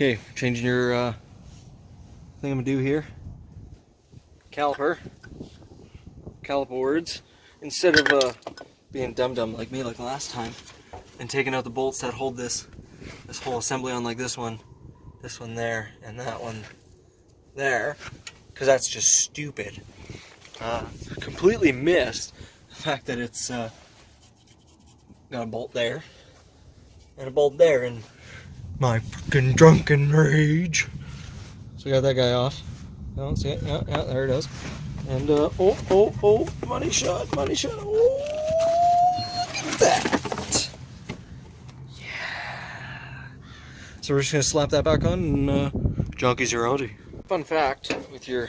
Okay, changing your thing I'm gonna do here. Caliper words. Instead of being dumb like me like last time and taking out the bolts that hold this whole assembly on, like this one there, and that one there, because that's just stupid. Completely missed the fact that it's got a bolt there and a bolt there, and my freaking drunken rage. So we got that guy off. Oh, see it? Yeah, there it is. And oh, money shot. Oh, look at that. Yeah. So we're just gonna slap that back on, and junkies are outie. Fun fact with your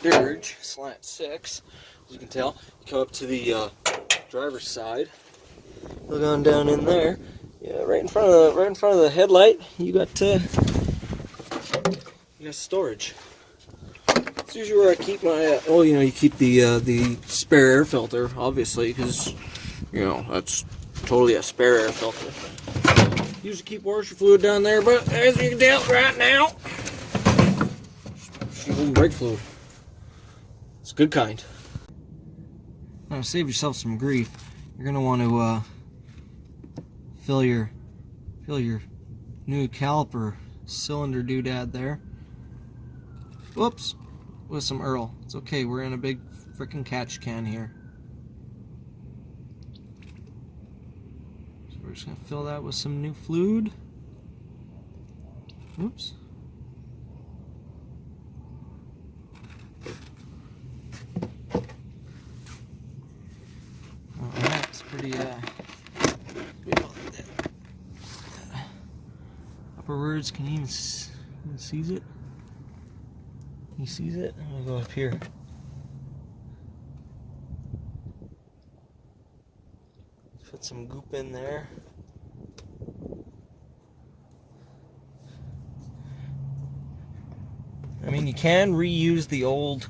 Derdge slant 6, as you can tell, you come up to the driver's side. Look on down in there. Yeah, right in front of the headlight, you got storage. It's usually where I keep my you keep the spare air filter, obviously, because that's totally a spare air filter. Usually keep washer fluid down there, but as you can tell right now, it's brake fluid. It's a good kind. Now, to save yourself some grief, you're gonna want to fill your new caliper cylinder doodad there. Whoops, with some Earl. It's okay, we're in a big frickin' catch can here. So we're just gonna fill that with some new fluid. Oops. Alright, it's pretty upper words, can you even seize it? Can you seize it? I'm gonna go up here. Put some goop in there. I mean, you can reuse the old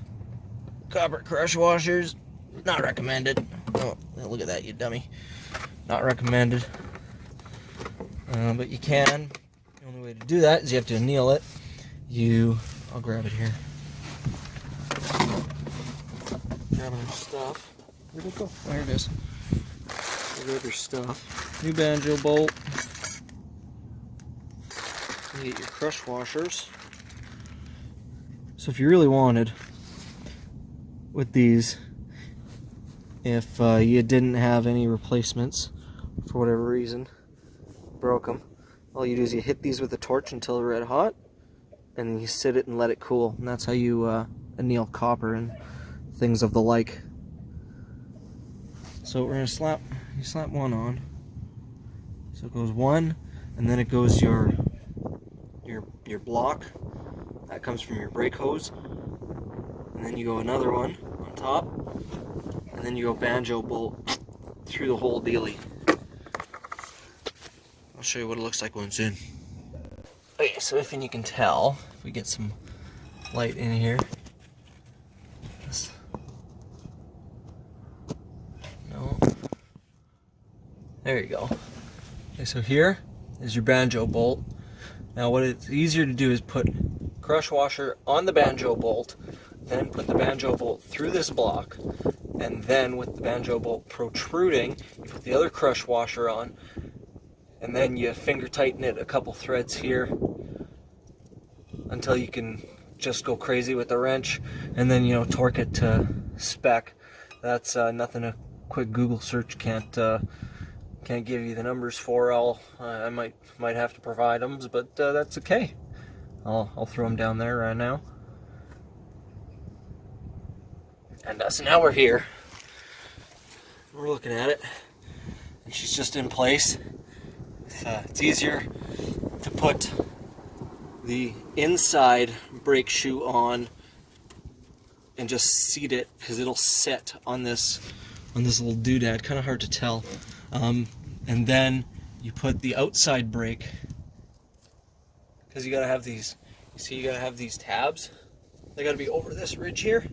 copper crush washers. Not recommended. Oh, look at that, you dummy. Not recommended. But you can. The only way to do that is you have to anneal it. I'll grab it here. Grabbing our stuff. Where'd it go? Oh, here it is. Grab your stuff. New banjo bolt. You get your crush washers. So if you really wanted, with these, if you didn't have any replacements for whatever reason, broke them, all you do is you hit these with a torch until they're red hot, and you sit it and let it cool, and that's how you anneal copper and things of the like. So we're gonna slap one on. So it goes one, and then it goes your block that comes from your brake hose, and then you go another one on top, and then you go banjo bolt through the whole dealie. I'll show you what it looks like when it's in. Okay, so if you can tell, if we get some light in here. No. There you go. Okay, so here is your banjo bolt. Now what it's easier to do is put crush washer on the banjo bolt, then put the banjo bolt through this block, and then with the banjo bolt protruding, you put the other crush washer on, and then you finger tighten it a couple threads here until you can just go crazy with the wrench, and then torque it to spec. That's nothing a quick Google search can't give you the numbers for. I might have to provide them, but that's okay. I'll throw them down there right now. And so now we're here. We're looking at it, and she's just in place. It's easier to put the inside brake shoe on and just seat it, because it'll sit on this little doodad. Kind of hard to tell. And then you put the outside brake, because you gotta have these. You see, you gotta have these tabs. They gotta be over this ridge here.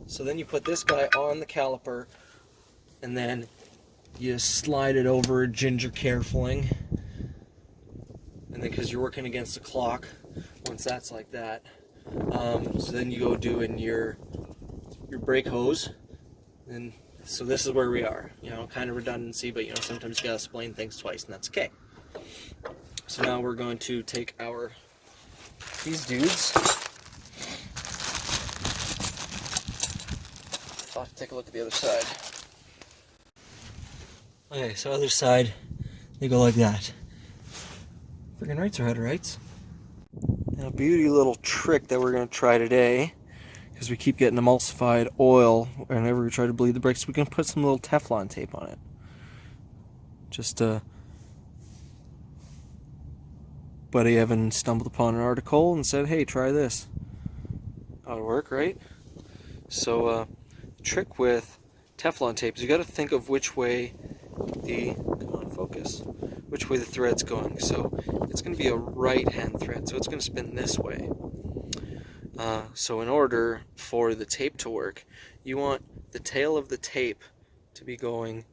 So then you put this guy on the caliper, and then you slide it over ginger carefulling, and then because you're working against the clock, once that's like that, so then you go doing your brake hose, and so this is where we are. You know, kind of redundancy, but you know, sometimes you gotta explain things twice, and that's okay. So now we're going to take these dudes. I'll have to take a look at the other side. Okay, so other side, they go like that. Freaking rights are out of rights. Now, a beauty little trick that we're going to try today, because we keep getting emulsified oil whenever we try to bleed the brakes, we can put some little Teflon tape on it. Just buddy Evan stumbled upon an article and said, hey, try this. Ought to work, right? So, the trick with Teflon tape is you got to think of which way which way the thread's going. So it's going to be a right-hand thread, so it's going to spin this way. So in order for the tape to work, you want the tail of the tape to be going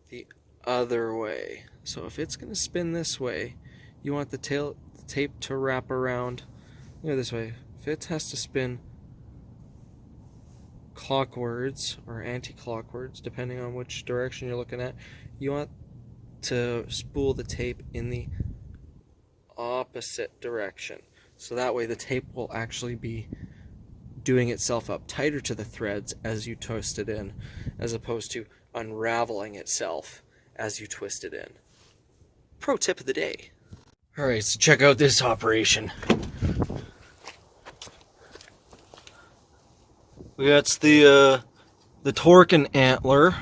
the other way. So if it's going to spin this way, you want the tape to wrap around, this way. If it has to spin clockwards or anti-clockwards, depending on which direction you're looking at, you want to spool the tape in the opposite direction. So that way the tape will actually be doing itself up tighter to the threads as you twist it in, as opposed to unraveling itself as you twist it in. Pro tip of the day. Alright, so check out this operation. We got the torque and antler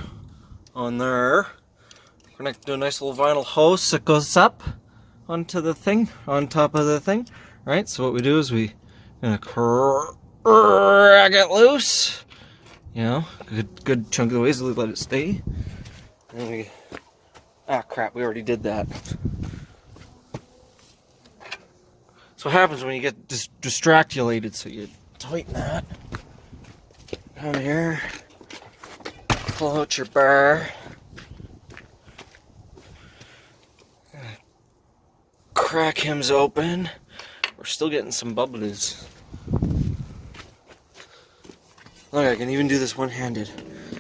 on there. We're going to do a nice little vinyl hose that goes up onto the thing, on top of the thing. Right, so what we do is we gonna crack it loose. You know, good chunk of the way, so we let it stay. And we, crap, we already did that. So what happens when you get distractulated, so you tighten that. Come here, pull out your bar. Crack him open. We're still getting some bubbles. Look, I can even do this one-handed.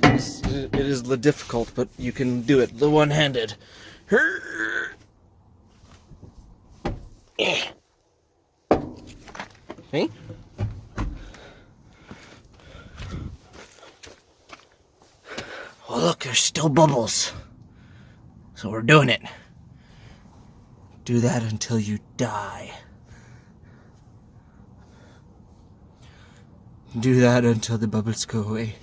It is difficult, but you can do it one-handed. See? Well, look, there's still bubbles. So we're doing it. Do that until you die. Do that until the bubbles go away.